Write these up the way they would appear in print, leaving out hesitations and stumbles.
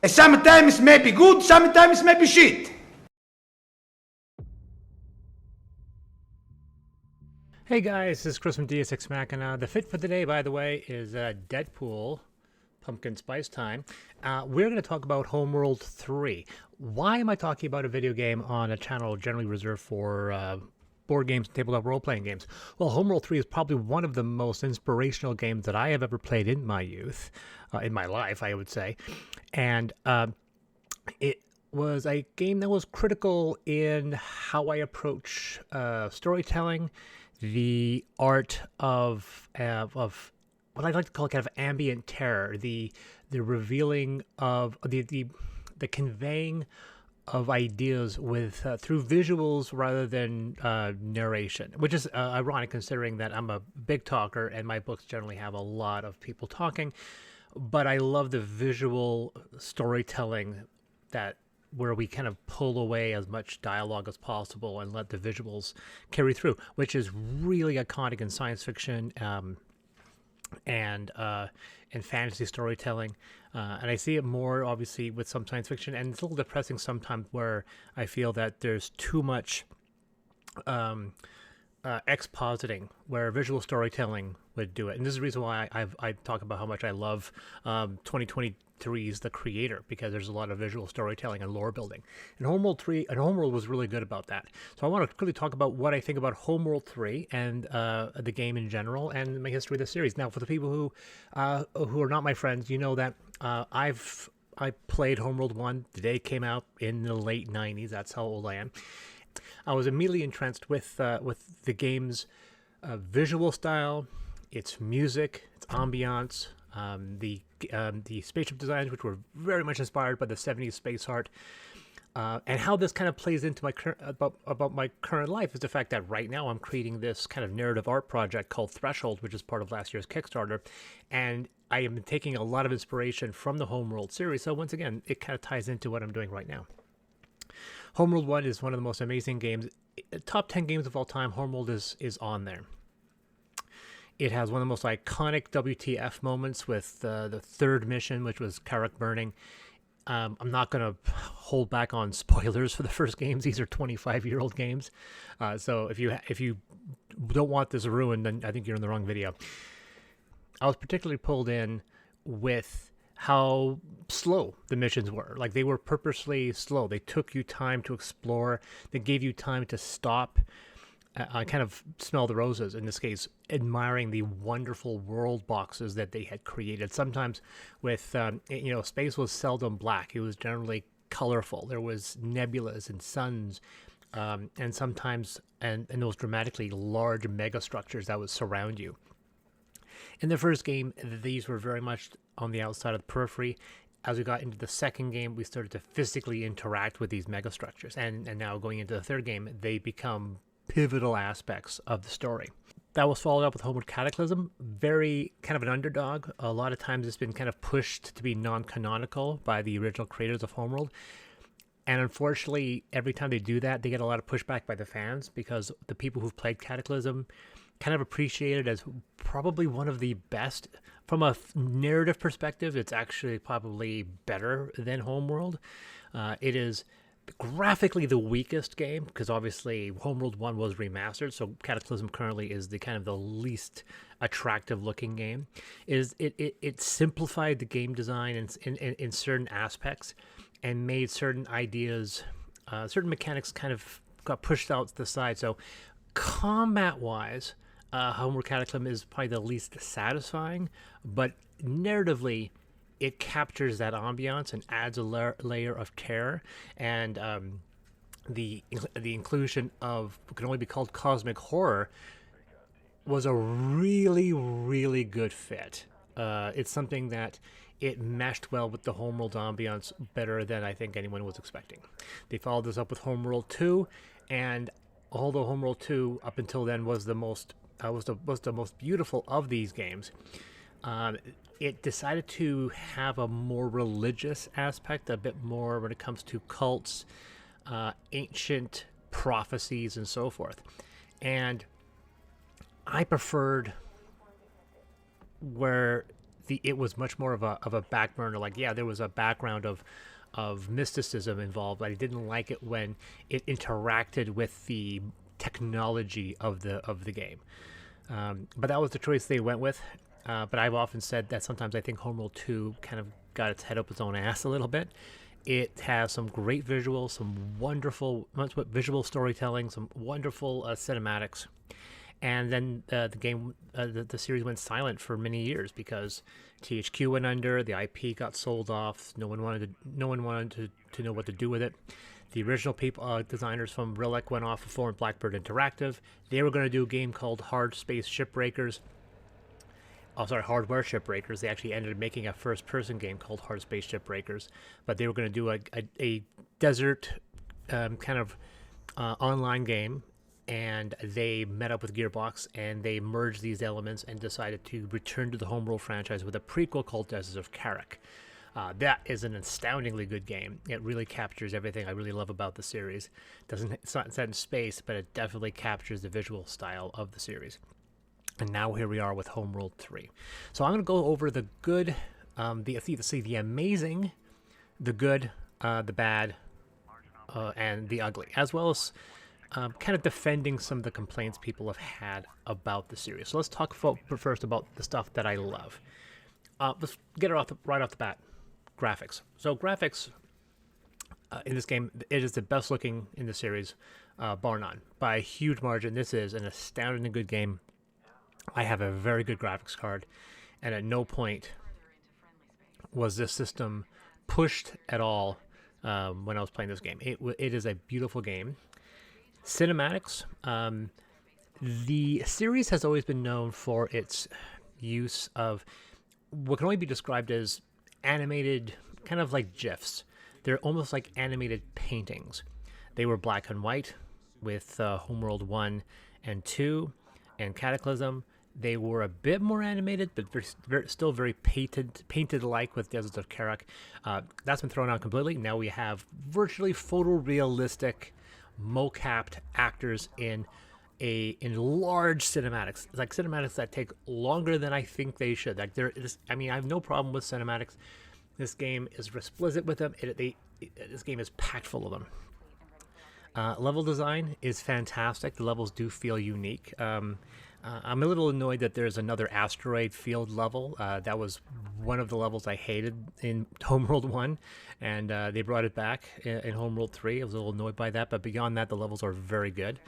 Sometimes maybe good, sometimes maybe shit. Hey guys, this is Chris from Deus Ex Machina. The fit for today, by the way, is Deadpool Pumpkin Spice Time. We're going to talk about Homeworld 3. Why am I talking about a video game on a channel generally reserved for board games and tabletop role-playing games? Well, Homeworld 3 is probably one of the most inspirational games that I have ever played in my youth, in my life, I would say. And it was a game that was critical in how I approach storytelling, the art of what I like to call kind of ambient terror, the revealing of the conveying of ideas with through visuals rather than narration, which is ironic considering that I'm a big talker and my books generally have a lot of people talking. But I love the visual storytelling that where we kind of pull away as much dialogue as possible and let the visuals carry through, which is really iconic in science fiction and fantasy storytelling. And I see it more obviously with some science fiction, and it's a little depressing sometimes where I feel that there's too much expositing where visual storytelling would do it. And this is the reason why I talk about how much I love 2023's The Creator, because there's a lot of visual storytelling and lore building. And Homeworld was really good about that. So I want to quickly talk about what I think about Homeworld 3 and the game in general and my history of the series. Now, for the people who are not my friends, you know that I played Homeworld 1 the day it came out in the late 90s. That's how old I am. I was immediately entranced with the game's visual style, its music, its ambiance, the spaceship designs, which were very much inspired by the 70s space art, and how this kind of plays into my about my current life is the fact that right now I'm creating this kind of narrative art project called Threshold, which is part of last year's Kickstarter, and I am taking a lot of inspiration from the Homeworld series. So once again, it kind of ties into what I'm doing right now. Homeworld 1 is one of the most amazing games. Top 10 games of all time, Homeworld is on there. It has one of the most iconic WTF moments with the third mission, which was Carrick burning. I'm not going to hold back on spoilers for the first games. These are 25-year-old games. So if you don't want this ruined, then I think you're in the wrong video. I was particularly pulled in with how slow the missions were. Like, they were purposely slow. They took you time to explore. They gave you time to stop, kind of smell the roses, in this case, admiring the wonderful world boxes that they had created. Sometimes with, space was seldom black. It was generally colorful. There was nebulas and suns, and sometimes, and those dramatically large megastructures that would surround you. In the first game, these were very much on the outside of the periphery. As we got into the second game, we started to physically interact with these megastructures. And now going into the third game, they become pivotal aspects of the story. That was followed up with Homeworld Cataclysm. Very kind of an underdog. A lot of times it's been kind of pushed to be non-canonical by the original creators of Homeworld. And unfortunately, every time they do that, they get a lot of pushback by the fans, because the people who've played Cataclysm kind of appreciate it as probably one of the best. From a narrative perspective, it's actually probably better than Homeworld. It is graphically the weakest game, because obviously Homeworld 1 was remastered, so Cataclysm currently is the kind of the least attractive looking game. It simplified the game design in certain aspects and made certain ideas, certain mechanics kind of got pushed out to the side. So combat-wise, Homeworld Cataclysm is probably the least satisfying, but narratively, it captures that ambiance and adds a layer of terror, and the inclusion of what can only be called cosmic horror was a really, really good fit. It's something that it meshed well with the Homeworld ambiance better than I think anyone was expecting. They followed this up with Homeworld 2, and although Homeworld 2 up until then was the most beautiful of these games, it decided to have a more religious aspect, a bit more when it comes to cults, ancient prophecies, and so forth. And I preferred where it was much more of a back burner. Like, yeah, there was a background of mysticism involved, but I didn't like it when it interacted with the technology of the game. But that was the choice they went with. But I've often said that sometimes I think Homeworld 2 kind of got its head up its own ass a little bit. It has some great visuals, some wonderful visual storytelling, some wonderful cinematics. And then the series went silent for many years because THQ went under, the IP got sold off. No one wanted to know what to do with it. The original designers from Relic went off and formed Blackbird Interactive. They were going to do a game called Hardware Shipbreakers. They actually ended up making a first-person game called Hard Space Shipbreakers, but they were going to do a desert kind of online game, and they met up with Gearbox, and they merged these elements and decided to return to the Homeworld franchise with a prequel called Deserts of Karak. That is an astoundingly good game. It really captures everything I really love about the series. It's not set in space, but it definitely captures the visual style of the series. And now here we are with Homeworld 3. So I'm going to go over the good, the amazing, the good, the bad, and the ugly, as well as kind of defending some of the complaints people have had about the series. So let's talk first about the stuff that I love. Let's get it right off the bat. Graphics. So graphics in this game, it is the best looking in the series, bar none. By a huge margin, this is an astoundingly good game. I have a very good graphics card, and at no point was this system pushed at all when I was playing this game. It is a beautiful game. Cinematics. The series has always been known for its use of what can only be described as animated, kind of like GIFs. They're almost like animated paintings. They were black and white with Homeworld 1 and 2 and Cataclysm. They were a bit more animated, but still very painted-like with Deserts of Karak. That's been thrown out completely. Now we have virtually photorealistic, mo-capped actors in large cinematics. It's like cinematics that take longer than I think they should. Like I have no problem with cinematics. This game is explicit with them. This game is packed full of them. Level design is fantastic. The levels do feel unique. I'm a little annoyed that there's another asteroid field level. That was one of the levels I hated in Homeworld 1, and they brought it back in Homeworld 3. I was a little annoyed by that, but beyond that, the levels are very good.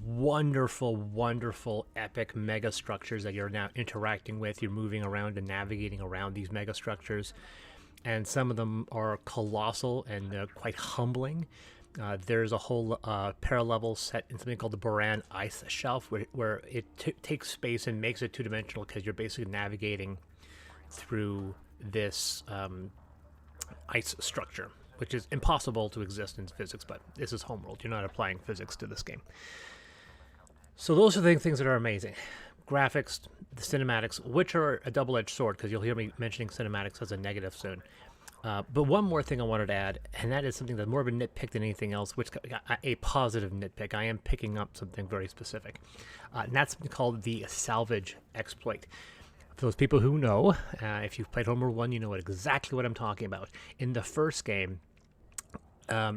Wonderful, epic mega structures that you're now interacting with. You're moving around and navigating around these mega structures, and some of them are colossal and quite humbling. There's a whole parallel set in something called the Boran Ice Shelf, where it takes space and makes it two-dimensional because you're basically navigating through this ice structure, which is impossible to exist in physics, but this is Homeworld. You're not applying physics to this game. So those are the things that are amazing. Graphics, the cinematics, which are a double-edged sword, because you'll hear me mentioning cinematics as a negative soon. But one more thing I wanted to add, and that is something that's more of a nitpick than anything else, which a positive nitpick. I am picking up something very specific. And that's something called the salvage exploit. For those people who know, if you've played Homeworld 1, you know exactly what I'm talking about. In the first game,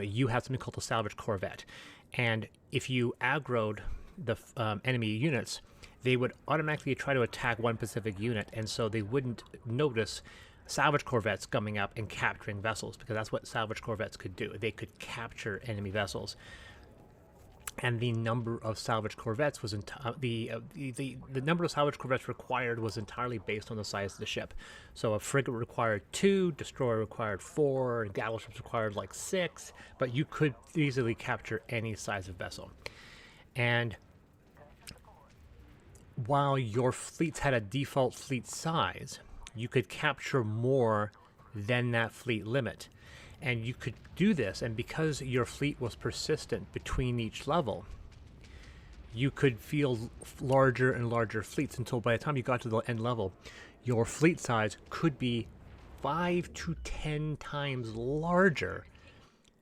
you have something called the salvage corvette. And if you aggroed the enemy units, they would automatically try to attack one specific unit, and so they wouldn't notice salvage corvettes coming up and capturing vessels, because that's what salvage corvettes could do. They could capture enemy vessels. And the number of salvage corvettes was the number of salvage corvettes required was entirely based on the size of the ship. So a frigate required 2, destroyer required 4, and battleships required like 6, but you could easily capture any size of vessel. And while your fleets had a default fleet size, you could capture more than that fleet limit. And you could do this, and because your fleet was persistent between each level, you could field larger and larger fleets until by the time you got to the end level, your fleet size could be 5 to 10 times larger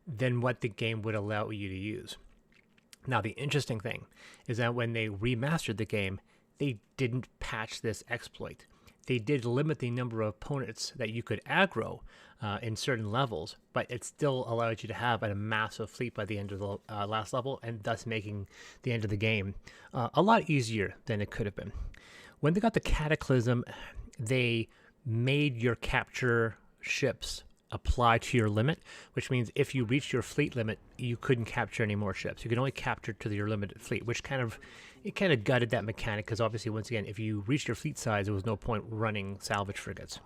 than what the game would allow you to use. Now, the interesting thing is that when they remastered the game, they didn't patch this exploit. they did limit the number of opponents that you could aggro in certain levels, but it still allowed you to have a massive fleet by the end of the last level, and thus making the end of the game a lot easier than it could have been. When they got the Cataclysm, they made your capture ships apply to your limit, which means if you reached your fleet limit, you couldn't capture any more ships. You could only capture to your limited fleet, which kind of gutted that mechanic, because obviously, once again, if you reached your fleet size, there was no point running salvage frigates.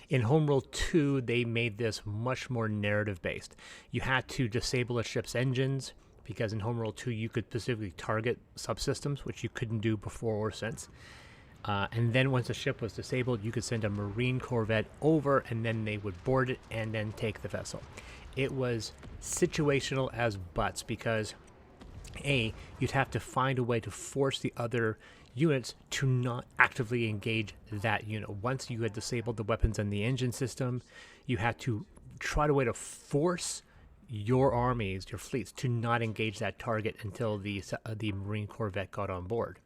In Homeworld 2, they made this much more narrative-based. You had to disable a ship's engines, because in Homeworld 2, you could specifically target subsystems, which you couldn't do before or since. And then once a ship was disabled, you could send a Marine Corvette over, and then they would board it and then take the vessel. It was situational as butts, because you'd have to find a way to force the other units to not actively engage that unit. Once you had disabled the weapons and the engine system, you had to try a way to force your armies, your fleets, to not engage that target until the Marine Corvette got on board.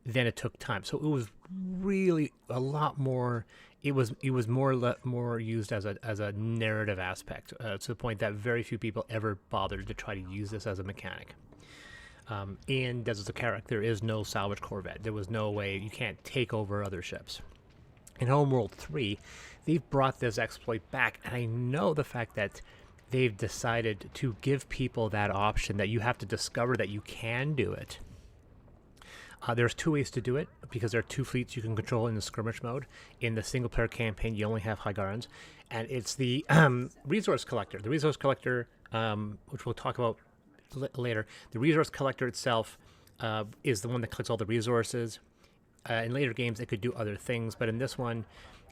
Then it took time. So it was really a lot more. It was more used as a narrative aspect, to the point that very few people ever bothered to try to use this as a mechanic. In Deserts of Karak, there is no salvage corvette. There was no way. You can't take over other ships. In Homeworld 3, they've brought this exploit back, and I know the fact that they've decided to give people that option, that you have to discover that you can do it. There's two ways to do it, because there are two fleets you can control in the skirmish mode. In the single-player campaign, you only have Hygarans, and it's the resource collector. The resource collector, which we'll talk about later. The resource collector itself is the one that collects all the resources. In later games, it could do other things, but in this one,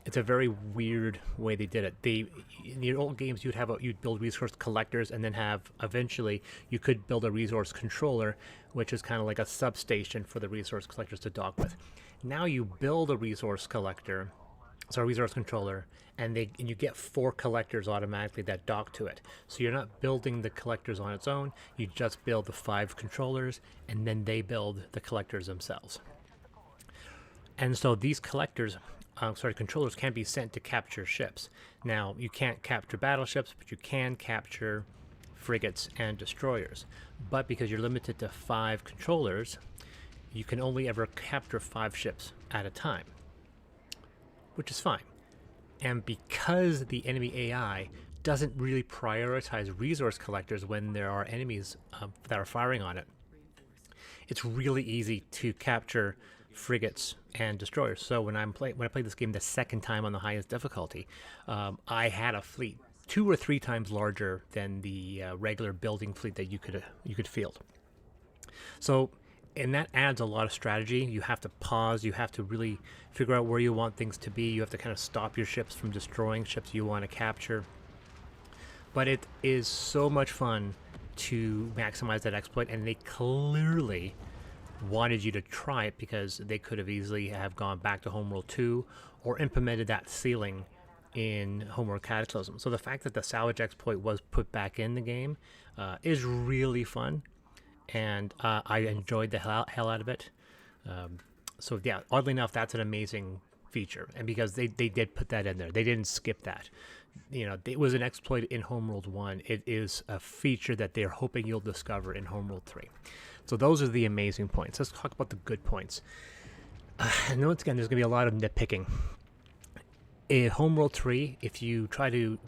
it's a very weird way they did it. In the old games, you'd build resource collectors, and then eventually you could build a resource controller, which is kind of like a substation for the resource collectors to dock with. Now you build a resource collector, so a resource controller, and you get 4 collectors automatically that dock to it. So you're not building the collectors on its own. You just build the 5 controllers, and then they build the collectors themselves. And so these controllers can be sent to capture ships. Now, you can't capture battleships, but you can capture frigates and destroyers. But because you're limited to 5 controllers, you can only ever capture 5 ships at a time, which is fine. And because the enemy AI doesn't really prioritize resource collectors when there are enemies that are firing on it, it's really easy to capture frigates and destroyers. So when I played this game the second time on the highest difficulty, I had a fleet 2 or 3 times larger than the regular building fleet that you could field. So, and that adds a lot of strategy. You have to pause. You have to really figure out where you want things to be. You have to kind of stop your ships from destroying ships you want to capture. But it is so much fun to maximize that exploit, and they clearly wanted you to try it, because they could have easily have gone back to Homeworld 2 or implemented that ceiling in Homeworld Cataclysm. So the fact that the salvage exploit was put back in the game is really fun, and I enjoyed the hell out of it. So yeah, oddly enough, that's an amazing feature, and because they did put that in there, they didn't skip that. You know, it was an exploit in Homeworld 1. It is a feature that they're hoping you'll discover in Homeworld 3. So those are the amazing points. Let's talk about the good points. And once again, there's going to be a lot of nitpicking. In Homeworld 3, if you try to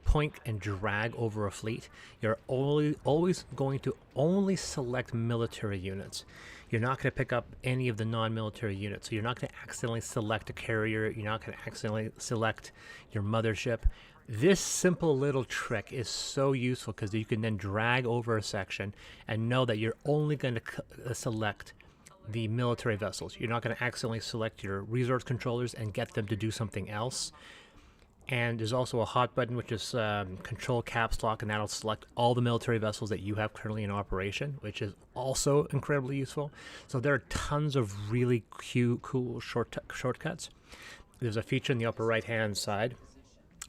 point and drag over a fleet, you're always going to only select military units. You're not going to pick up any of the non-military units. So you're not going to accidentally select a carrier. You're not going to accidentally select your mothership. This simple little trick is so useful, because you can then drag over a section and know that you're only going to select the military vessels. You're not going to accidentally select your resource controllers and get them to do something else. And there's also a hot button, which is control caps lock, and that'll select all the military vessels that you have currently in operation, which is also incredibly useful. So there are tons of really cool shortcuts. There's a feature in the upper right-hand side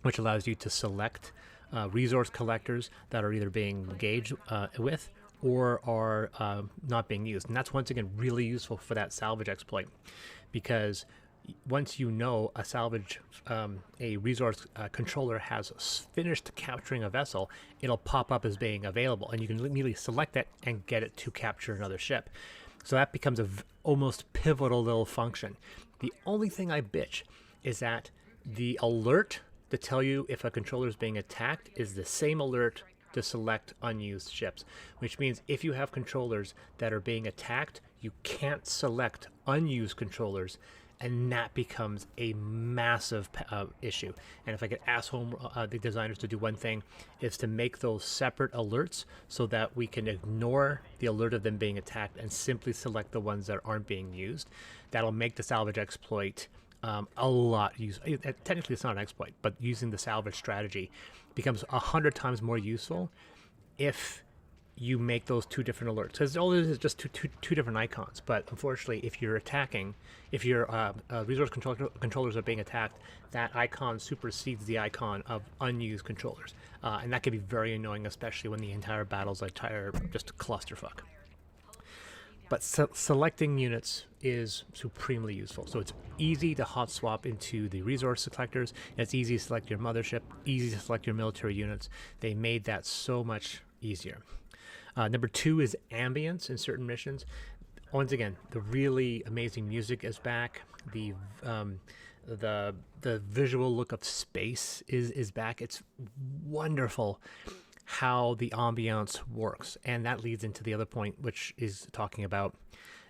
which allows you to select resource collectors that are either being engaged with or are not being used. And that's, once again, really useful for that salvage exploit, because once you know a resource controller has finished capturing a vessel, it'll pop up as being available, and you can immediately select it and get it to capture another ship. So that becomes a almost pivotal little function. The only thing I bitch is that the alert to tell you if a controller is being attacked is the same alert to select unused ships, which means if you have controllers that are being attacked, you can't select unused controllers, and that becomes a massive issue. And if I could ask the designers to do one thing, is to make those separate alerts so that we can ignore the alert of them being attacked and simply select the ones that aren't being used. That'll make the salvage exploit a lot technically it's not an exploit, but using the salvage strategy becomes 100 times more useful if you make those two different alerts, because all it is just two different icons. But unfortunately, if you're attacking, if your controllers are being attacked, that icon supersedes the icon of unused controllers, and that can be very annoying, especially when the entire battle's just a clusterfuck. But selecting units is supremely useful. So it's easy to hot swap into the resource collectors. It's easy to select your mothership, easy to select your military units. They made that so much easier. Number 2 is ambience in certain missions. Once again, the really amazing music is back. The visual look of space is back. It's wonderful how the ambiance works, and that leads into the other point, which is talking about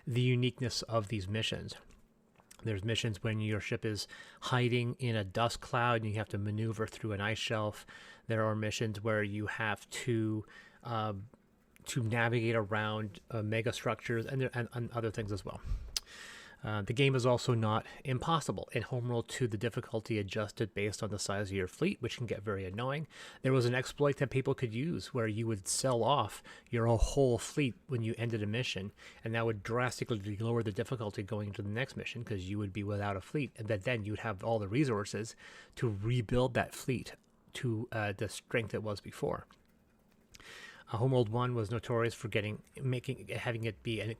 the uniqueness of these missions. There's missions when your ship is hiding in a dust cloud and you have to maneuver through an ice shelf. There are missions where you have to navigate around mega structures and other things as well. The game is also not impossible. In Homeworld 2, the difficulty adjusted based on the size of your fleet, which can get very annoying. There was an exploit that people could use where you would sell off your whole fleet when you ended a mission, and that would drastically lower the difficulty going into the next mission because you would be without a fleet, and then you'd have all the resources to rebuild that fleet to the strength it was before. Homeworld 1 was notorious for having it be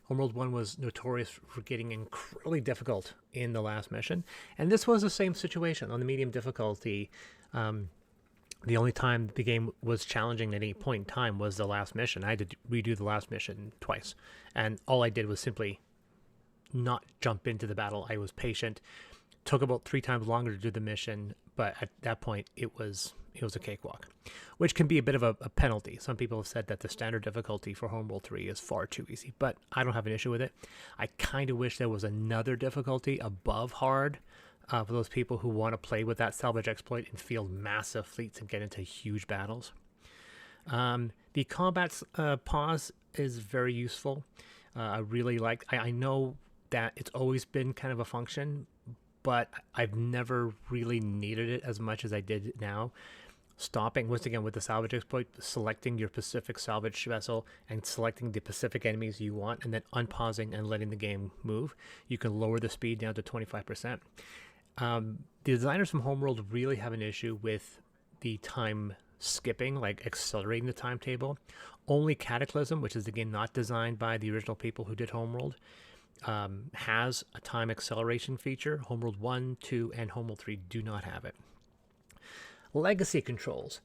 Homeworld 1 was notorious for getting incredibly difficult in the last mission, and this was the same situation on the medium difficulty. The only time the game was challenging at any point in time was the last mission. I had to redo the last mission twice, and all I did was simply not jump into the battle. I was patient. Took about 3 times longer to do the mission, but at that point it was a cakewalk, which can be a bit of a penalty. Some people have said that the standard difficulty for Homeworld 3 is far too easy, but I don't have an issue with it. I kind of wish there was another difficulty above hard for those people who want to play with that salvage exploit and field massive fleets and get into huge battles. The combat pause is very useful. I really like. I know that it's always been kind of a function, but I've never really needed it as much as I did now. Stopping, once again, with the salvage exploit, selecting your specific salvage vessel and selecting the specific enemies you want, and then unpausing and letting the game move. You can lower the speed down to 25%. The designers from Homeworld really have an issue with the time skipping, like accelerating the timetable. Only Cataclysm, which is the game not designed by the original people who did Homeworld, has a time acceleration feature. Homeworld 1, 2, and Homeworld 3 do not have it. Legacy controls.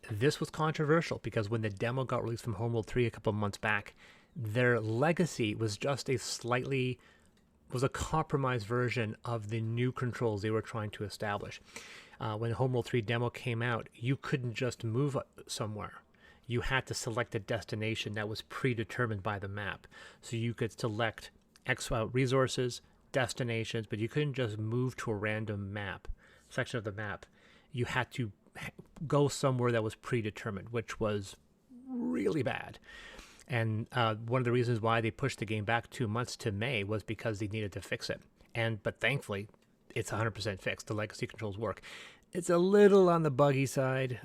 This was controversial because when the demo got released from Homeworld 3 a couple of months back, their legacy was just a compromised version of the new controls they were trying to establish. When the Homeworld 3 demo came out, you couldn't just move somewhere. You had to select a destination that was predetermined by the map. So you could select resources, destinations, but you couldn't just move to a random section of the map. You had to go somewhere that was predetermined, which was really bad. And one of the reasons why they pushed the game back 2 months to May was because they needed to fix it. But thankfully, it's 100% fixed. The legacy controls work. It's a little on the buggy side,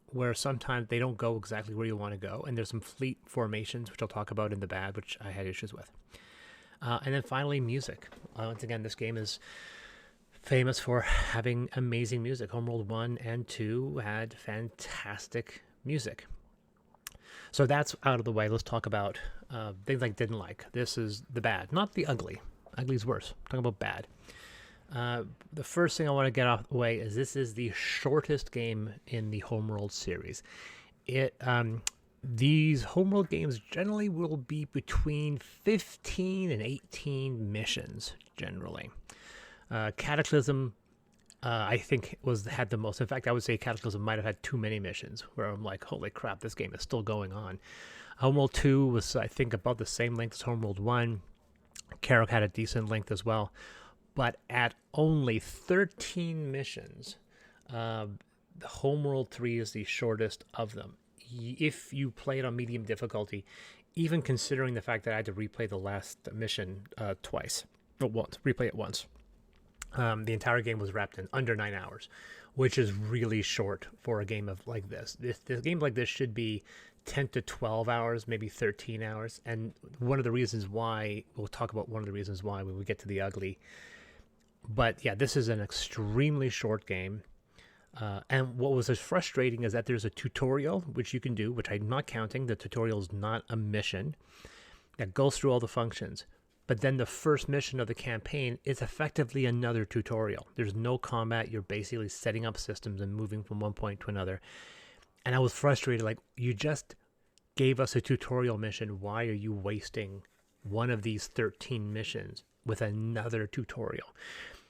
where sometimes they don't go exactly where you want to go. And there's some fleet formations, which I'll talk about in the bad, which I had issues with. And then finally, music. Once again, this game is famous for having amazing music. Homeworld 1 and 2 had fantastic music. So that's out of the way. Let's talk about things I didn't like. This is the bad, not the ugly. Ugly's worse. I'm talking about bad. The first thing I want to get off the way is this is the shortest game in the Homeworld series. These Homeworld games generally will be between 15 and 18 missions, generally. Cataclysm, I think, had the most. In fact, I would say Cataclysm might have had too many missions, where I'm like, holy crap, this game is still going on. Homeworld 2 was, I think, about the same length as Homeworld 1. Carrick had a decent length as well. But at only 13 missions, Homeworld 3 is the shortest of them. If you play it on medium difficulty, even considering the fact that I had to replay the last mission twice, or once, replay it once, the entire game was wrapped in under 9 hours, which is really short for a game of like this. This game like this should be 10 to 12 hours, maybe 13 hours. And one of the reasons why, we'll talk about one of the reasons why when we get to the ugly. But yeah, this is an extremely short game. And what was frustrating is that there's a tutorial, which you can do, which I'm not counting. The tutorial is not a mission that goes through all the functions. But then the first mission of the campaign is effectively another tutorial. There's no combat. You're basically setting up systems and moving from one point to another. And I was frustrated, like, you just gave us a tutorial mission. Why are you wasting one of these 13 missions with another tutorial?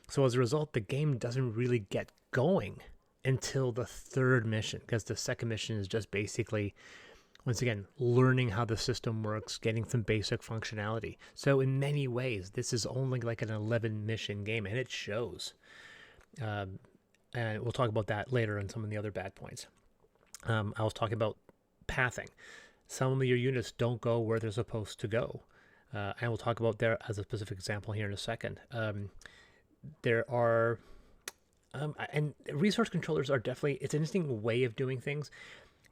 So as a result, the game doesn't really get going until the third mission, because the second mission is just basically, once again, learning how the system works, getting some basic functionality. So in many ways, this is only like an 11 mission game, and it shows. And we'll talk about that later in some of the other bad points. I was talking about pathing. Some of your units don't go where they're supposed to go. And we'll talk about there as a specific example here in a second. There are, and resource controllers are definitely, it's an interesting way of doing things.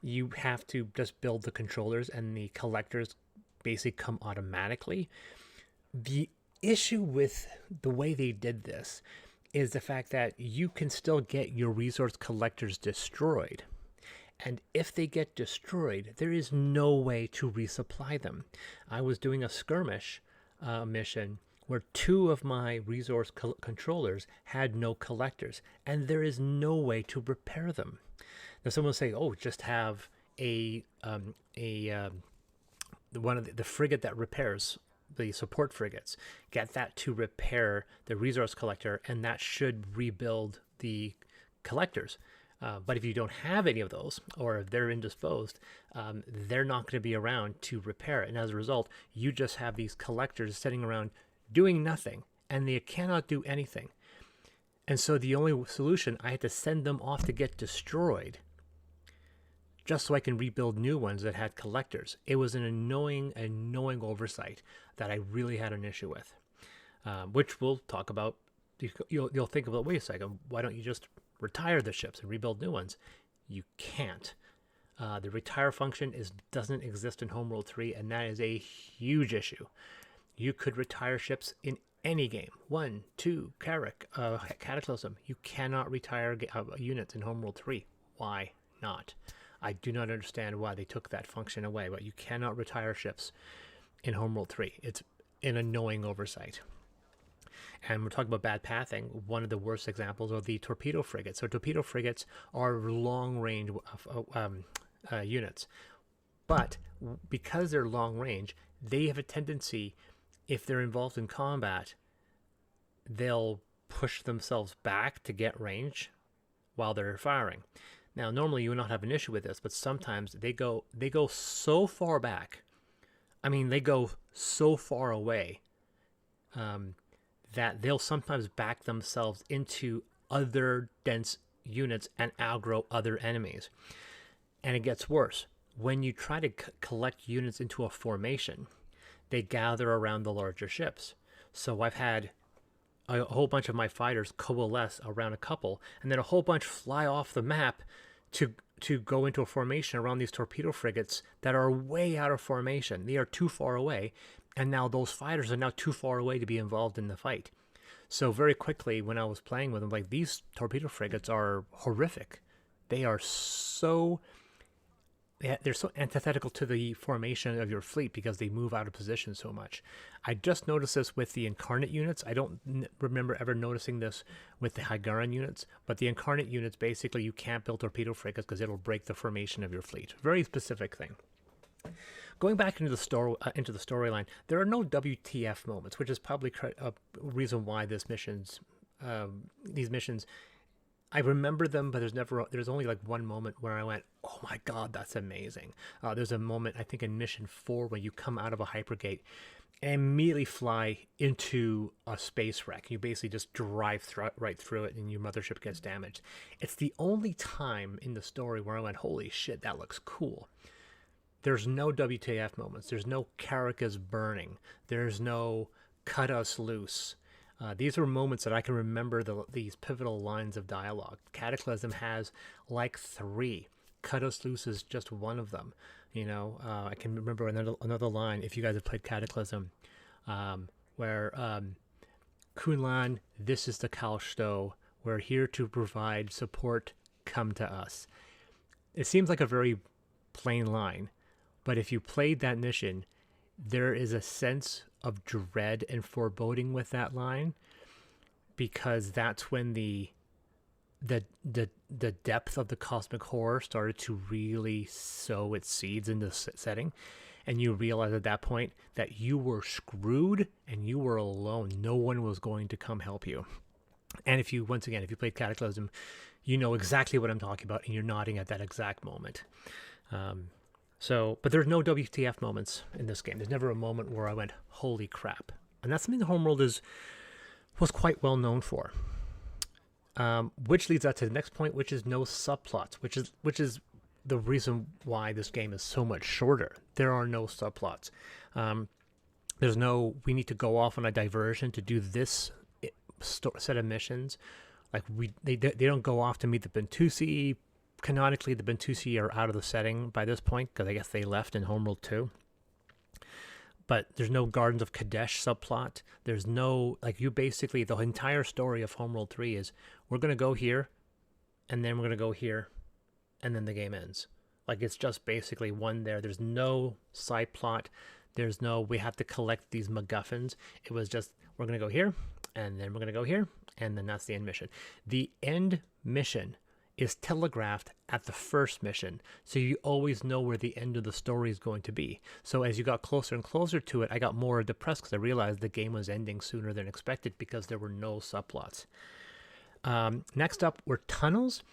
You have to just build the controllers and the collectors basically come automatically. The issue with the way they did this is the fact that you can still get your resource collectors destroyed. And if they get destroyed, there is no way to resupply them. I was doing a skirmish mission where 2 of my resource controllers had no collectors, and there is no way to repair them. Now, someone will say, "Oh, just have one of the frigate that repairs the support frigates. Get that to repair the resource collector, and that should rebuild the collectors." But if you don't have any of those, or if they're indisposed, they're not going to be around to repair it. And as a result, you just have these collectors sitting around doing nothing, and they cannot do anything. And so the only solution, I had to send them off to get destroyed, just so I can rebuild new ones that had collectors. It was an annoying oversight that I really had an issue with, which we'll talk about. You'll think about, wait a second, why don't you just retire the ships and rebuild new ones? You can't. The retire function doesn't exist in Homeworld 3, and that is a huge issue. You could retire ships in any game. 1, 2, Carrick, Cataclysm. You cannot retire units in Homeworld 3. Why not? I do not understand why they took that function away, but you cannot retire ships in Homeworld 3. It's an annoying oversight. And we're talking about bad pathing. One of the worst examples are the torpedo frigates. So torpedo frigates are long-range units. But because they're long-range, they have a tendency, if they're involved in combat, they'll push themselves back to get range while they're firing. Now, normally you would not have an issue with this, but sometimes they go so far back. I mean, they go so far away that they'll sometimes back themselves into other dense units and aggro other enemies. And it gets worse. When you try to collect units into a formation, they gather around the larger ships. So I've had a whole bunch of my fighters coalesce around a couple, and then a whole bunch fly off the map to go into a formation around these torpedo frigates that are way out of formation. They are too far away, and now those fighters are now too far away to be involved in the fight. So very quickly, when I was playing with them, like, these torpedo frigates are horrific. They are so... they're so antithetical to the formation of your fleet because they move out of position so much. I just noticed this with the incarnate units. I don't remember ever noticing this with the Hygaran units, but the incarnate units, basically you can't build torpedo frigates because it'll break the formation of your fleet. Very specific thing. Going back into the storyline, there are no WTF moments, which is probably a reason why these missions, I remember them, but there's only like one moment where I went, oh my god, that's amazing. There's a moment, I think in mission 4, where you come out of a hypergate and immediately fly into a space wreck. You basically just drive right through it and your mothership gets damaged. It's the only time in the story where I went, holy shit, that looks cool. There's no WTF moments. There's no Caracas burning. There's no cut us loose. These are moments that I can remember these pivotal lines of dialogue. Cataclysm has like 3. Cut us loose is just one of them. I can remember another line, if you guys have played Cataclysm, where Kunlan, this is the Kalsto. We're here to provide support. Come to us. It seems like a very plain line, but if you played that mission, there is a sense of dread and foreboding with that line, because that's when the depth of the cosmic horror started to really sow its seeds in the setting, and you realize at that point that you were screwed and you were alone. No one was going to come help you. And if you played Cataclysm, you know exactly what I'm talking about, and you're nodding at that exact moment. But there's no WTF moments in this game. There's never a moment where I went, holy crap. And that's something the Homeworld was quite well known for. Which leads us to the next point, which is no subplots, which is the reason why this game is so much shorter. There are no subplots. There's no, we need to go off on a diversion to do this set of missions. Like they don't go off to meet the Bentusi. Canonically, the Bentusi are out of the setting by this point, because I guess they left in Homeworld 2. But there's no Gardens of Kadesh subplot. There's no, the entire story of Homeworld 3 is, we're going to go here, and then we're going to go here, and then the game ends. It's just basically one there. There's no side plot. There's no, we have to collect these MacGuffins. It was just, we're going to go here, and then we're going to go here, and then that's the end mission. The end mission is telegraphed at the first mission, so you always know where the end of the story is going to be. So as you got closer and closer to it, I got more depressed because I realized the game was ending sooner than expected because there were no subplots. Next up were tunnels.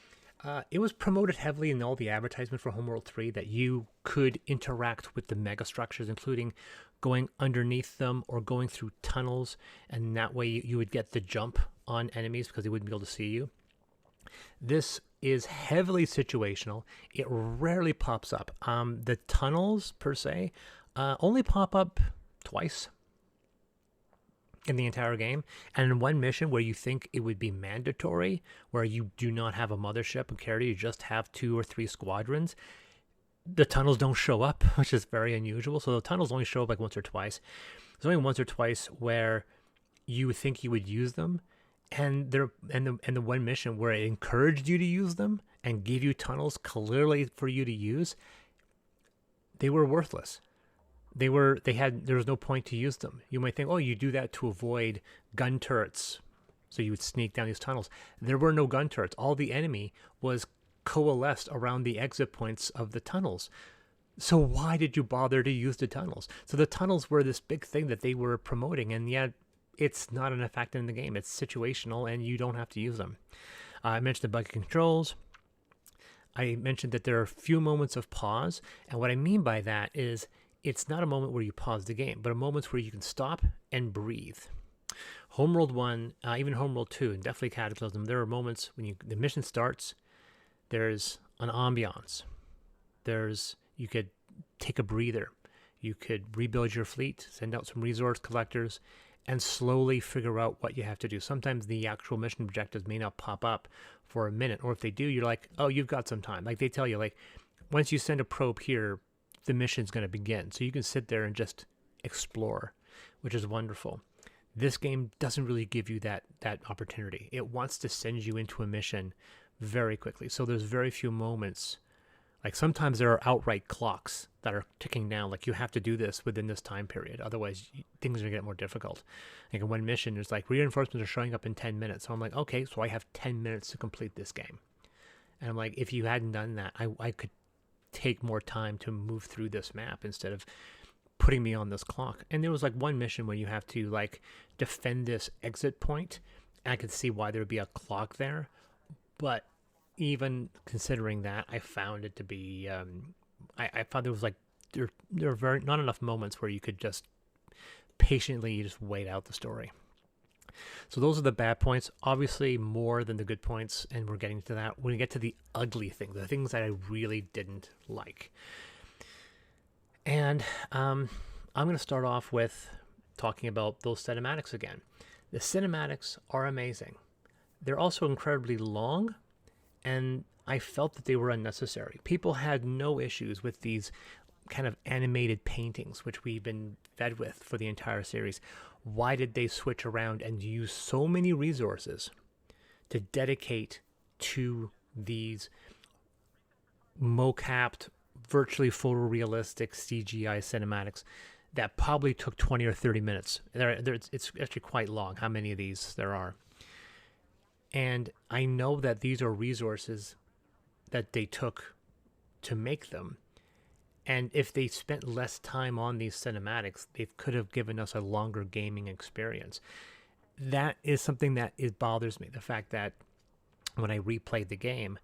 It was promoted heavily in all the advertisement for Homeworld 3 that you could interact with the megastructures, including going underneath them or going through tunnels, and that way you would get the jump on enemies because they wouldn't be able to see you. This is heavily situational. It rarely pops up. The tunnels, per se, only pop up twice in the entire game. And in one mission where you think it would be mandatory, where you do not have a mothership and carrier, you just have 2 or 3 squadrons, the tunnels don't show up, which is very unusual. So the tunnels only show up once or twice. There's only once or twice where you would think you would use them. And the one mission where it encouraged you to use them and gave you tunnels clearly for you to use, they were worthless. There was no point to use them. You might think, oh, you do that to avoid gun turrets, so you would sneak down these tunnels. There were no gun turrets. All the enemy was coalesced around the exit points of the tunnels. So why did you bother to use the tunnels? So the tunnels were this big thing that they were promoting, and yet it's not an effect in the game. It's situational, and you don't have to use them. I mentioned the buggy controls. I mentioned that there are few moments of pause, and what I mean by that is it's not a moment where you pause the game, but a moment where you can stop and breathe. Homeworld 1, even Homeworld 2, and definitely Cataclysm, there are moments when the mission starts, there's an ambiance. You could take a breather. You could rebuild your fleet, send out some resource collectors, and slowly figure out what you have to do. Sometimes the actual mission objectives may not pop up for a minute, or if they do, you're like, oh, you've got some time. They tell you, once you send a probe here, the mission's going to begin. So you can sit there and just explore, which is wonderful. This game doesn't really give you that opportunity. It wants to send you into a mission very quickly. So there's very few moments Like sometimes there are outright clocks that are ticking down. Like you have to do this within this time period, otherwise things are gonna get more difficult. Like in one mission, it's like reinforcements are showing up in 10 minutes. So I'm like, okay, so I have 10 minutes to complete this game. And I'm like, if you hadn't done that, I could take more time to move through this map instead of putting me on this clock. And there was like one mission where you have to like defend this exit point. And I could see why there would be a clock there, but even considering that, I found it to be I found there was like there were very not enough moments where you could just patiently just wait out the story. So those are the bad points, obviously more than the good points, and we're getting to that when we get to the ugly things, the things that I really didn't like. And I'm going to start off with talking about those cinematics again. The cinematics are amazing. They're also incredibly long, and I felt that they were unnecessary. People had no issues with these kind of animated paintings, which we've been fed with for the entire series. Why did they switch around and use so many resources to dedicate to these mocapped, virtually photorealistic CGI cinematics that probably took 20 or 30 minutes? It's actually quite long, how many of these there are. And I know that these are resources that they took to make them. And if they spent less time on these cinematics, they could have given us a longer gaming experience. That is something that bothers me. The fact that when I replayed the game,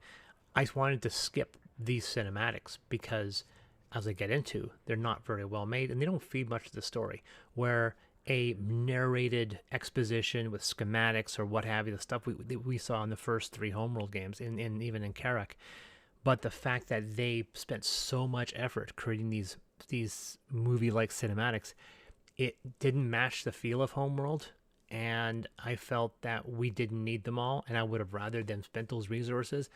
I wanted to skip these cinematics because, as I get into, they're not very well made and they don't feed much to the story. Where a narrated exposition with schematics or what have you, the stuff we saw in the first 3 Homeworld games, even in Karak. But the fact that they spent so much effort creating these movie-like cinematics, it didn't match the feel of Homeworld, and I felt that we didn't need them all, and I would have rather them spent those resources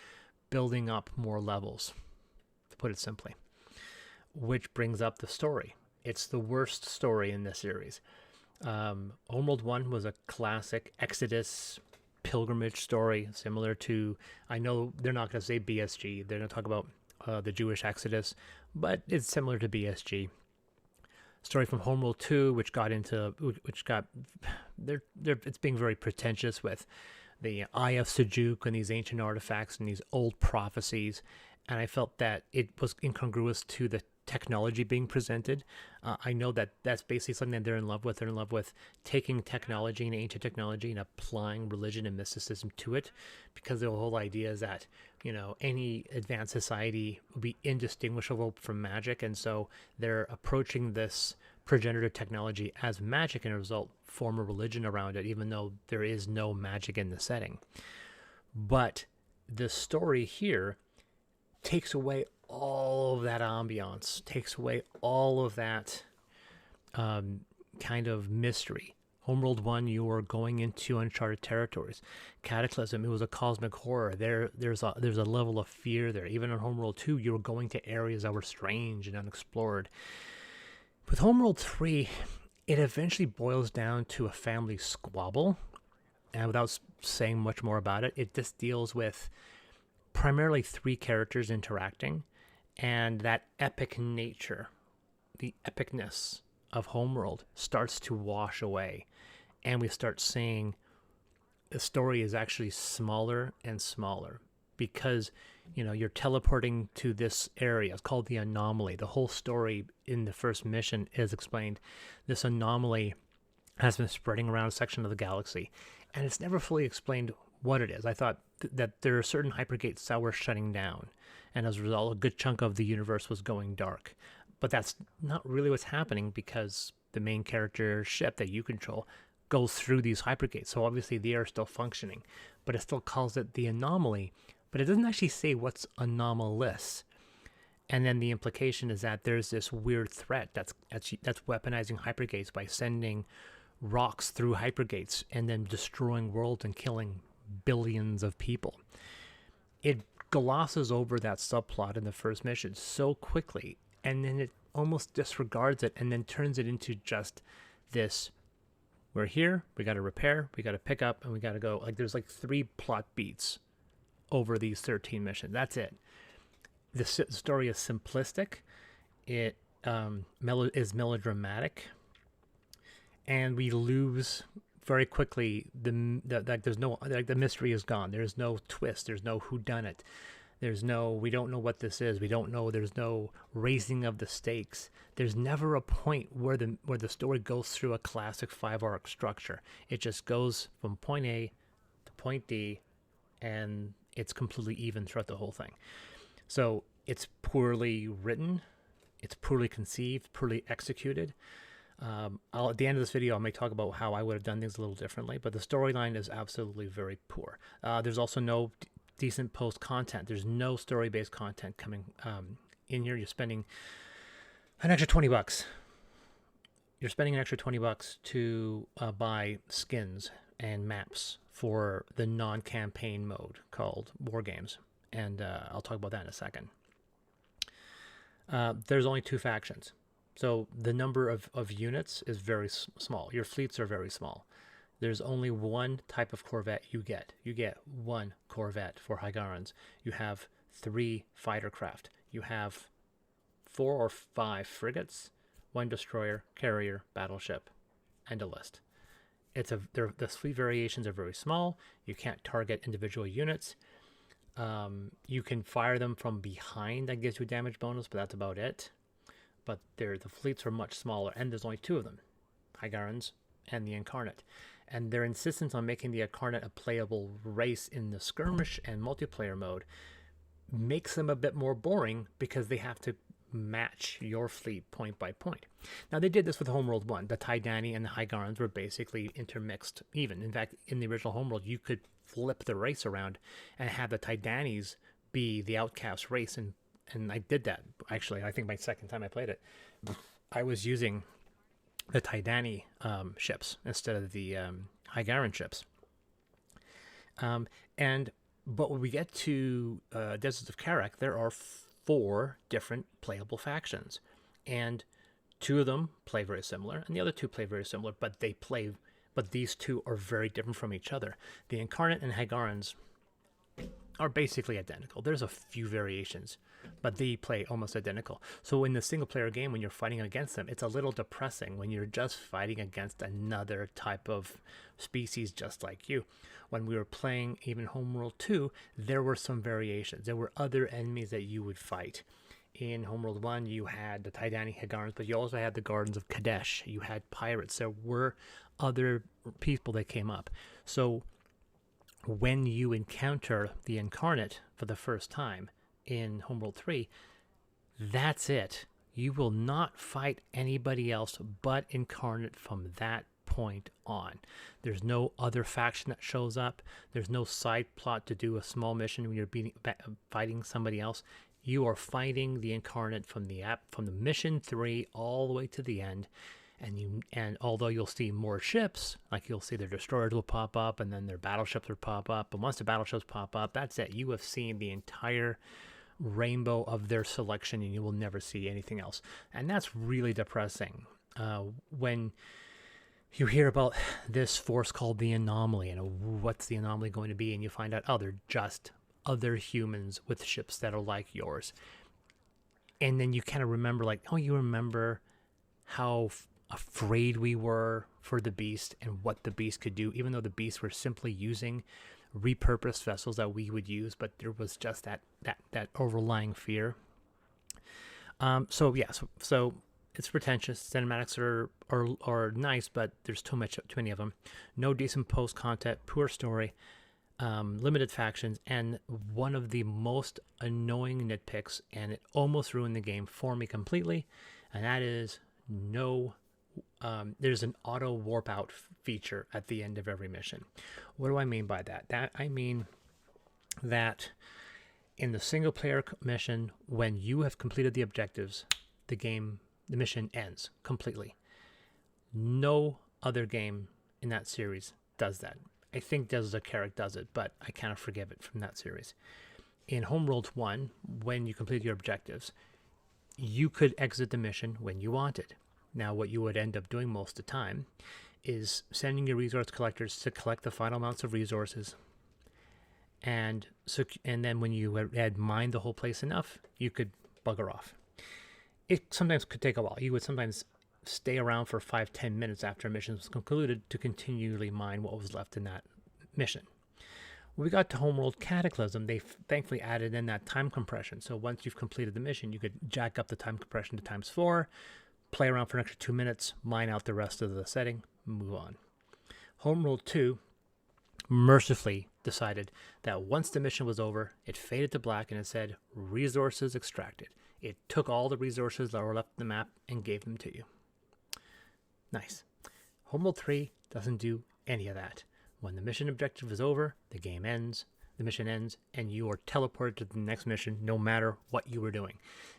building up more levels, to put it simply. Which brings up the story. It's the worst story in this series. Homeworld 1 was a classic Exodus pilgrimage story, similar to, I know they're not going to say BSG, they're going to talk about the Jewish Exodus, but it's similar to BSG. Story from Homeworld 2, which got it's being very pretentious with the Eye of Sejuk and these ancient artifacts and these old prophecies, and I felt that it was incongruous to the technology being presented. I know that that's basically something that they're in love with. They're in love with taking technology and ancient technology and applying religion and mysticism to it, because the whole idea is that, you know, any advanced society will be indistinguishable from magic, and so they're approaching this progenitor technology as magic, and as a result form a religion around it, even though there is no magic in the setting. But the story here takes away all of that ambiance, takes away all of that kind of mystery. Homeworld 1, you were going into uncharted territories. Cataclysm, it was a cosmic horror. There's a level of fear there. Even in Homeworld 2, you were going to areas that were strange and unexplored. With Homeworld 3, it eventually boils down to a family squabble. And without saying much more about it, it just deals with primarily 3 characters interacting, and that epic nature, the epicness of Homeworld starts to wash away, and we start seeing the story is actually smaller and smaller because, you know, you're teleporting to this area. It's called the anomaly. The whole story in the first mission is explained. This anomaly has been spreading around a section of the galaxy, and it's never fully explained what it is. I thought that there are certain hypergates that were shutting down, and as a result, a good chunk of the universe was going dark. But that's not really what's happening, because the main character ship that you control goes through these hypergates. So obviously they are still functioning, but it still calls it the anomaly, but it doesn't actually say what's anomalous. And then the implication is that there's this weird threat that's weaponizing hypergates by sending rocks through hypergates and then destroying worlds and killing billions of people. It glosses over that subplot in the first mission so quickly, and then it almost disregards it and then turns it into just this, we're here, we got to repair, we got to pick up, and we got to go. Like, there's like 3 plot beats over these 13 missions. That's it. story is simplistic. It is melodramatic, and we lose very quickly like there's no, like, the mystery is gone. There's no twist. There's no whodunit. We don't know what this is. We don't know. There's no raising of the stakes. There's never a point where the story goes through a classic 5 arc structure. It just goes from point A to point D, and it's completely even throughout the whole thing. So it's poorly written, it's poorly conceived, poorly executed. At the end of this video, I may talk about how I would have done things a little differently, but the storyline is absolutely very poor. There's also no decent post content. There's no story-based content coming in here. You're spending an extra $20. You're spending an extra $20 to buy skins and maps for the non-campaign mode called War Games, and I'll talk about that in a second. There's only 2 factions. So the number of units is very small. Your fleets are very small. There's only one type of Corvette you get. You get 1 Corvette for Hygarans. You have 3 fighter craft. You have 4 or 5 frigates, 1 destroyer, carrier, battleship, and a list. The fleet variations are very small. You can't target individual units. You can fire them from behind. That gives you a damage bonus, but that's about it. But the fleets are much smaller, and there's only 2 of them, Hygarans and the Incarnate. And their insistence on making the Incarnate a playable race in the skirmish and multiplayer mode makes them a bit more boring, because they have to match your fleet point by point. Now, they did this with Homeworld 1. The Tydani and the Hygarans were basically intermixed even. In fact, in the original Homeworld, you could flip the race around and have the Tydanis be the outcast race, and I did that. Actually, I think my second time I played it, I was using the Tydani ships instead of the Hygaran ships. But when we get to Deserts of Karak, there are 4 different playable factions, and 2 of them play very similar, and the other 2 play very similar, but these 2 are very different from each other. The Incarnate and Hygarans are basically identical. There's a few variations, but they play almost identical. So in the single player game, when you're fighting against them, it's a little depressing when you're just fighting against another type of species just like you. When we were playing even Homeworld 2, there were some variations. There were other enemies that you would fight. In Homeworld 1, you had the Tydani Hygarans, but you also had the Gardens of Kadesh. You had pirates. There were other people that came up. So when you encounter the Incarnate for the first time in Homeworld 3, that's it. You will not fight anybody else but Incarnate from that point on. There's no other faction that shows up. There's no side plot to do a small mission when you're fighting somebody else. You are fighting the Incarnate from the mission 3 all the way to the end. And although you'll see more ships, like you'll see their destroyers will pop up, and then their battleships will pop up. But once the battleships pop up, that's it. You have seen the entire rainbow of their selection, and you will never see anything else. And that's really depressing. When you hear about this force called the Anomaly, and what's the Anomaly going to be, and you find out, oh, they're just other humans with ships that are like yours. And then you kind of remember, like, oh, you remember how afraid we were for the Beast and what the Beast could do, even though the Beasts were simply using repurposed vessels that we would use, but there was just that overlying fear. So it's pretentious. Cinematics are nice, but there's too many of them. No decent post content, poor story, limited factions, and one of the most annoying nitpicks, and it almost ruined the game for me completely, and that is there's an auto warp out feature at the end of every mission. What do I mean by that? I mean that in the single player mission, when you have completed the objectives, the mission ends completely. No other game in that series does that. I think Deserts of Karak does it, but I kind of forgive it from that series. In Homeworld 1, when you complete your objectives, you could exit the mission when you wanted. Now, what you would end up doing most of the time is sending your resource collectors to collect the final amounts of resources And then when you had mined the whole place enough, you could bugger off. It sometimes could take a while. You would sometimes stay around for 5-10 minutes after a mission was concluded to continually mine what was left in that mission. When we got to Homeworld Cataclysm, they thankfully added in that time compression. So once you've completed the mission, you could jack up the time compression to ×4, play around for an extra 2 minutes, mine out the rest of the setting, move on. Homeworld 2 mercifully decided that once the mission was over, it faded to black and it said, resources extracted. It took all the resources that were left in the map and gave them to you. Nice. Homeworld 3 doesn't do any of that. When the mission objective is over, the mission ends, and you are teleported to the next mission no matter what you were doing.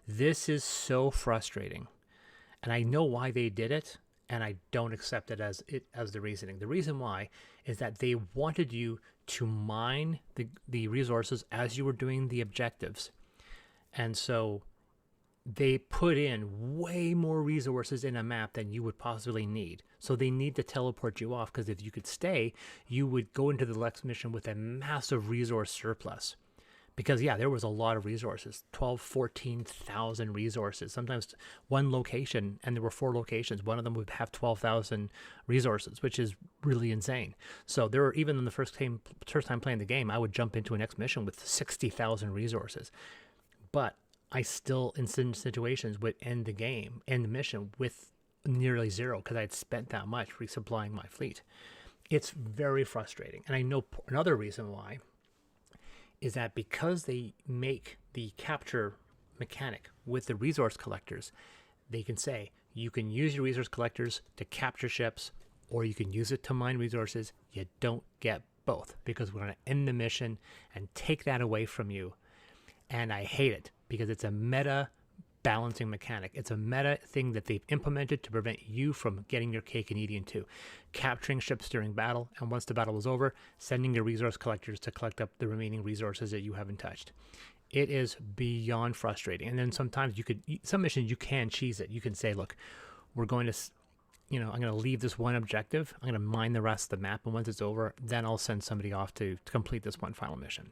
This is so frustrating. And I know why they did it, and I don't accept it as the reasoning. The reason why is that they wanted you to mine the resources as you were doing the objectives. And so they put in way more resources in a map than you would possibly need. So they need to teleport you off, because if you could stay, you would go into the next mission with a massive resource surplus. Because, yeah, there was a lot of resources, 14,000 resources. Sometimes one location, and there were 4 locations, one of them would have 12,000 resources, which is really insane. So there were, even in the first time playing the game, I would jump into a next mission with 60,000 resources. But I still, in certain situations, would end the mission with nearly 0 because I'd spent that much resupplying my fleet. It's very frustrating. And I know another reason why is that because they make the capture mechanic with the resource collectors, they can say, you can use your resource collectors to capture ships, or you can use it to mine resources. You don't get both, because we're going to end the mission and take that away from you. And I hate it, because it's a meta balancing mechanic. It's a meta thing that they've implemented to prevent you from getting your cake and eating it too. Capturing ships during battle, and once the battle was over, sending your resource collectors to collect up the remaining resources that you haven't touched. It is beyond frustrating. And then sometimes some missions you can cheese it. You can say, look, we're going to, I'm going to leave this one objective. I'm going to mine the rest of the map, and once it's over, then I'll send somebody off to complete this one final mission.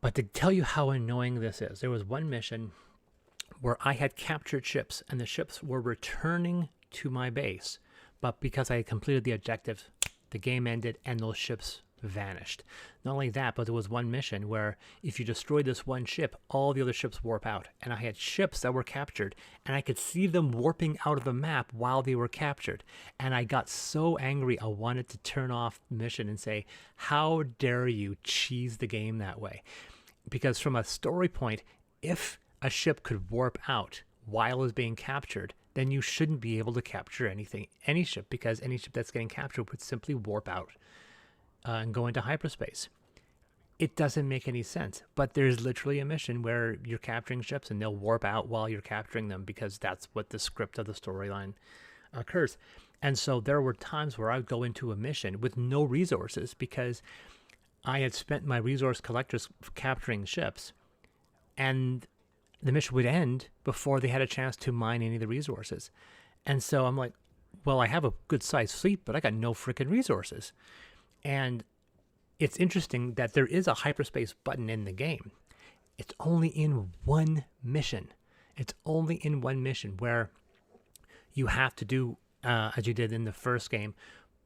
But to tell you how annoying this is, there was one mission where I had captured ships, and the ships were returning to my base. But because I had completed the objective, the game ended and those ships vanished. Not only that, but there was one mission where if you destroyed this one ship, all the other ships warp out. And I had ships that were captured, and I could see them warping out of the map while they were captured. And I got so angry, I wanted to turn off the mission and say, how dare you cheese the game that way? Because from a story point, if a ship could warp out while it's being captured, then you shouldn't be able to capture any ship, because any ship that's getting captured would simply warp out and go into hyperspace. It doesn't make any sense, but there's literally a mission where you're capturing ships and they'll warp out while you're capturing them, because that's what the script of the storyline occurs. And so there were times where I would go into a mission with no resources because I had spent my resource collectors capturing ships, and the mission would end before they had a chance to mine any of the resources. And so I'm like, well, I have a good sized fleet, but I got no freaking resources. And it's interesting that there is a hyperspace button in the game. It's only in one mission. It's only in one mission where you have to do, as you did in the first game,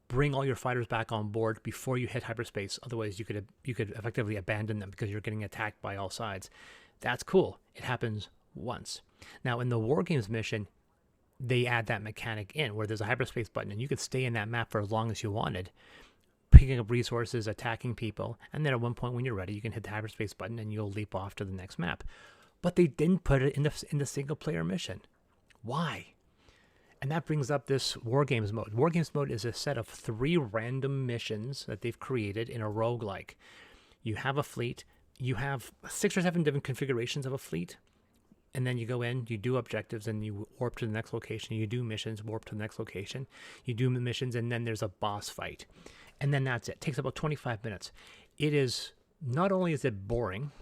bring all your fighters back on board before you hit hyperspace. Otherwise, you could effectively abandon them because you're getting attacked by all sides. That's cool. It happens once. Now, in the War Games mission, they add that mechanic in where there's a hyperspace button, and you could stay in that map for as long as you wanted, picking up resources, attacking people, and then at one point when you're ready, you can hit the hyperspace button and you'll leap off to the next map. But they didn't put it in the single-player mission. Why? And that brings up this War Games mode. War Games mode is a set of 3 random missions that they've created in a roguelike. You have a fleet. You have 6 or 7 different configurations of a fleet. And then you go in, you do objectives, and you warp to the next location. You do missions, warp to the next location. You do missions, and then there's a boss fight. And then that's it. It takes about 25 minutes. It is, not only is it boring,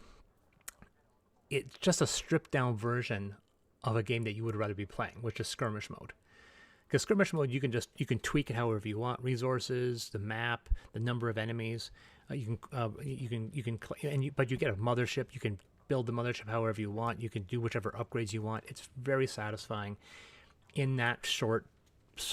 it's just a stripped down version of a game that you would rather be playing, which is skirmish mode. Because skirmish mode, you can tweak it however you want. Resources, the map, the number of enemies. But you get a mothership. You can build the mothership however you want. You can do whichever upgrades you want. It's very satisfying in that short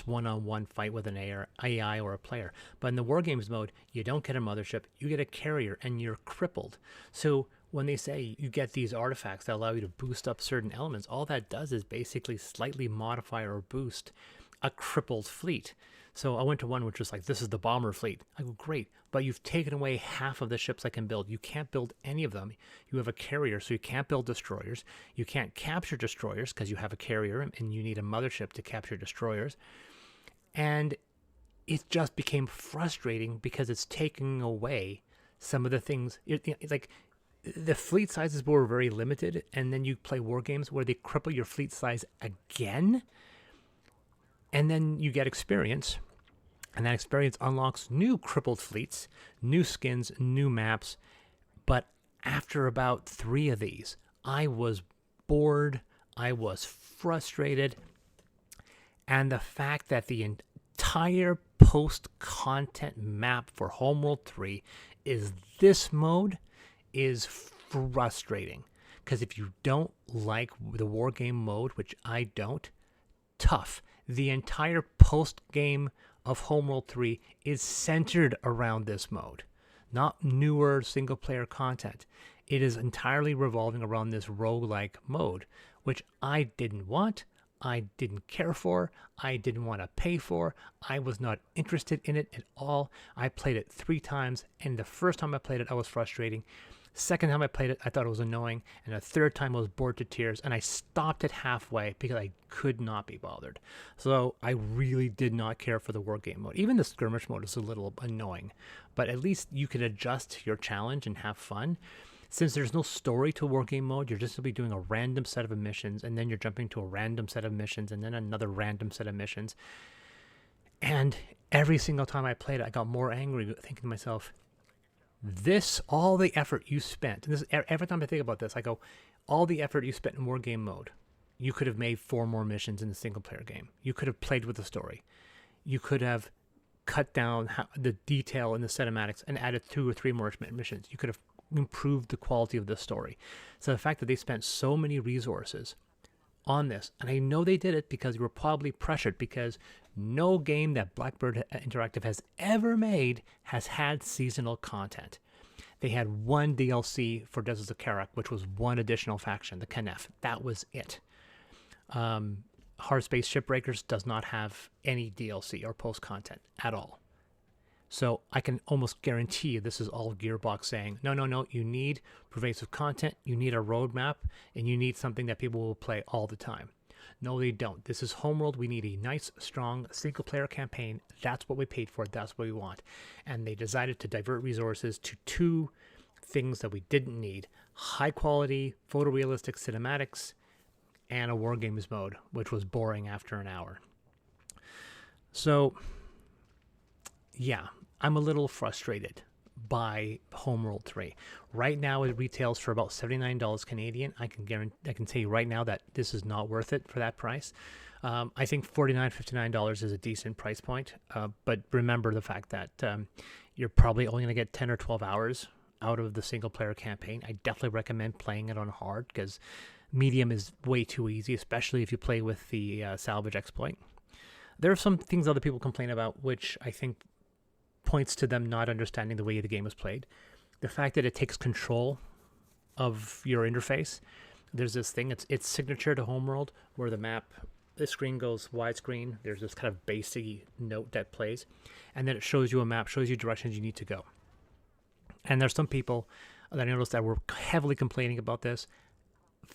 one-on-one fight with an AI or a player. But in the War Games mode, you don't get a mothership, you get a carrier, and you're crippled. So when they say you get these artifacts that allow you to boost up certain elements, all that does is basically slightly modify or boost a crippled fleet. So I went to one which was like, this is the bomber fleet. I go, great, but you've taken away half of the ships I can build. You can't build any of them. You have a carrier, so you can't build destroyers. You can't capture destroyers because you have a carrier and you need a mothership to capture destroyers. And it just became frustrating because it's taking away some of the things. It's like the fleet sizes were very limited, and then you play war games where they cripple your fleet size again, and then you get experience. And that experience unlocks new crippled fleets, new skins, new maps. But after about 3 of these, I was bored. I was frustrated. And the fact that the entire post-content map for Homeworld 3 is this mode is frustrating. Because if you don't like the war game mode, which I don't, tough. The entire post-game of Homeworld 3 is centered around this mode, not newer single-player content. It is entirely revolving around this roguelike mode, which I didn't want, I didn't care for, I didn't want to pay for, I was not interested in it at all. I played it 3 times, and the first time I played it, I was frustrating. Second time I played it, I thought it was annoying, and the third time I was bored to tears, and I stopped it halfway because I could not be bothered. So I really did not care for the war game mode. Even the skirmish mode is a little annoying, but at least you can adjust your challenge and have fun. Since there's no story to war game mode, you're just going to be doing a random set of missions, and then you're jumping to a random set of missions, and then another random set of missions. And every single time I played it, I got more angry, thinking to myself, all the effort you spent, and this, every time I think about this, I go, all the effort you spent in war game mode, you could have made 4 more missions in the single player game. You could have played with the story. You could have cut down the detail in the cinematics and added 2 or 3 more missions. You could have improved the quality of the story. So the fact that they spent so many resources on this, and I know they did it because they were probably pressured, because no game that Blackbird Interactive has ever made has had seasonal content. They had 1 DLC for Deserts of Karak, which was 1 additional faction, the Kanef. That was it. Hard Space Shipbreakers does not have any DLC or post content at all. So I can almost guarantee you this is all Gearbox saying, no, you need pervasive content, you need a roadmap, and you need something that people will play all the time. No, they don't. This is Homeworld. We need a nice, strong, single-player campaign. That's what we paid for. That's what we want. And they decided to divert resources to 2 things that we didn't need. High-quality, photorealistic cinematics, and a War Games mode, which was boring after an hour. So, yeah, I'm a little frustrated by Homeworld 3. Right now it retails for about $79 Canadian. I can tell you right now that this is not worth it for that price. I think $49, $59 is a decent price point, but remember the fact that you're probably only going to get 10 or 12 hours out of the single player campaign. I definitely recommend playing it on hard, because medium is way too easy, especially if you play with the salvage exploit. There are some things other people complain about, which I think points to them not understanding the way the game is played. The fact that it takes control of your interface. There's this thing, it's signature to Homeworld, where the screen goes widescreen. There's this kind of basic note that plays, and then it shows you a map, shows you directions you need to go. And there's some people that I noticed that were heavily complaining about this.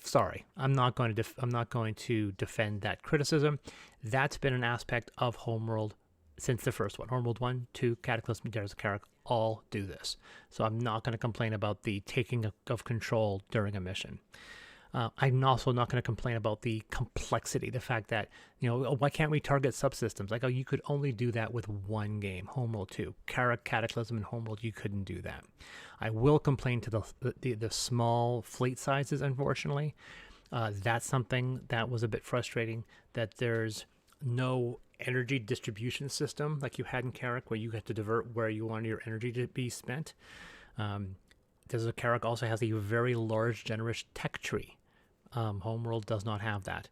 Sorry, I'm not going to defend that criticism. That's been an aspect of Homeworld since the first one. Homeworld 1, 2, Cataclysm, Deserts of Karak all do this. So I'm not going to complain about the taking of control during a mission. I'm also not going to complain about the complexity, the fact that, why can't we target subsystems? Like, you could only do that with 1 game, Homeworld 2. Karak, Cataclysm, and Homeworld, you couldn't do that. I will complain to the small fleet sizes, unfortunately. That's something that was a bit frustrating, that there's no energy distribution system like you had in Carrick, where you had to divert where you wanted your energy to be spent. Desert of Carrick also has a very large, generous tech tree. Homeworld does not have that.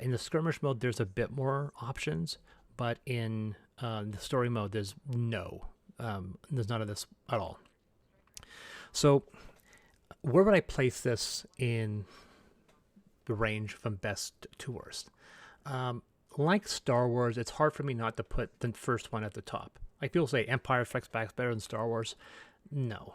In the skirmish mode, there's a bit more options, but in the story mode, there's there's none of this at all. So, where would I place this in the range from best to worst? Like Star Wars, it's hard for me not to put the first one at the top. Like people say, Empire Strikes Back is better than Star Wars. No.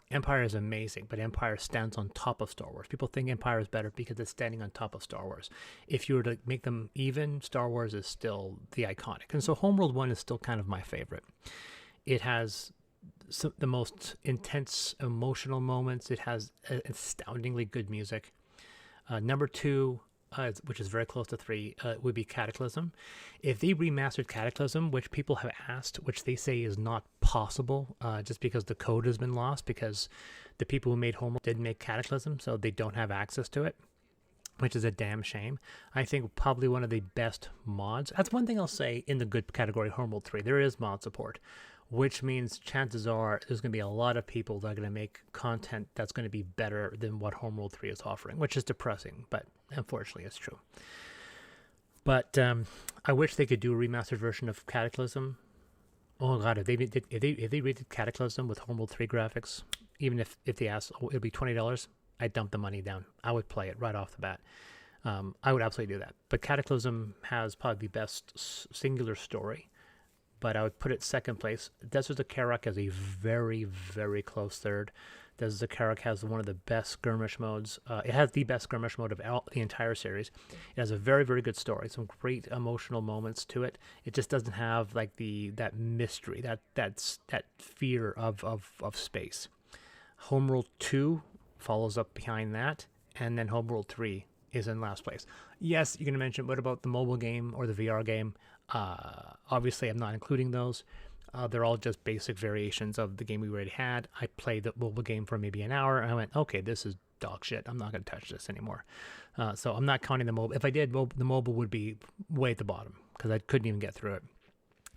Empire is amazing, but Empire stands on top of Star Wars. People think Empire is better because it's standing on top of Star Wars. If you were to make them even, Star Wars is still the iconic. And so Homeworld 1 is still kind of my favorite. It has the most intense emotional moments. It has astoundingly good music. Number 2, which is very close to 3, would be Cataclysm. If they remastered Cataclysm, which people have asked, which they say is not possible, just because the code has been lost, because the people who made Homeworld did make Cataclysm, so they don't have access to it, which is a damn shame. I think probably one of the best mods. That's one thing I'll say in the good category, Homeworld 3. There is mod support, which means chances are there's going to be a lot of people that are going to make content that's going to be better than what Homeworld 3 is offering, which is depressing, but unfortunately it's true. But I wish they could do a remastered version of Cataclysm. Oh god, if they redid Cataclysm with Homeworld 3 graphics, even if they asked, it'll be $20, I'd dump the money down. I would play it right off the bat. I would absolutely do that. But Cataclysm has probably the best singular story, but I would put it second place. Desert of Carrick as a very, very close third. Desert of Carrick has one of the best skirmish modes. It has the best skirmish mode of the entire series. It has a very, very good story. Some great emotional moments to it. It just doesn't have like that mystery, that fear of space. Homeworld 2 follows up behind that, and then Homeworld 3 is in last place. Yes, you're going to mention, what about the mobile game or the VR game? Obviously, I'm not including those. They're all just basic variations of the game we already had. I played the mobile game for maybe an hour, and I went, okay, this is dog shit. I'm not going to touch this anymore. So I'm not counting the mobile. If I did, the mobile would be way at the bottom, because I couldn't even get through it.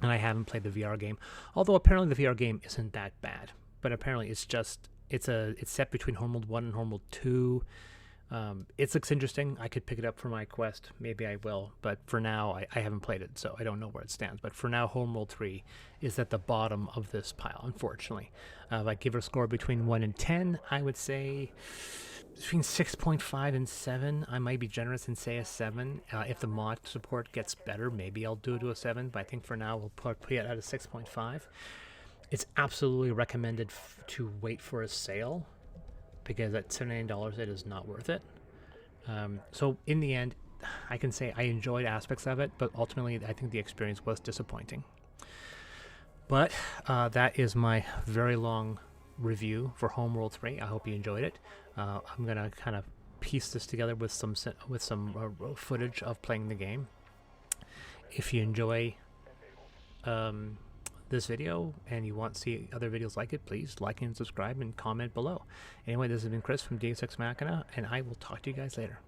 And I haven't played the VR game. Although apparently the VR game isn't that bad. But apparently it's set between Homeworld 1 and Homeworld 2. It looks interesting. I could pick it up for my quest. Maybe I will. But for now, I haven't played it, so I don't know where it stands. But for now, Homeworld 3 is at the bottom of this pile, unfortunately. If I give it a score between 1 and 10, I would say between 6.5 and 7. I might be generous and say a 7. If the mod support gets better, maybe I'll do it to a 7. But I think for now, we'll put it at a 6.5. It's absolutely recommended to wait for a sale, because at $79 it is not worth it. So in the end, I can say I enjoyed aspects of it, but ultimately I think the experience was disappointing. But that is my very long review for Homeworld 3. I hope you enjoyed it. I'm gonna kind of piece this together with some footage of playing the game. If you enjoy this video and you want to see other videos like it, please like and subscribe and comment below. Anyway, this has been Chris from Deus Ex Machina, and I will talk to you guys later.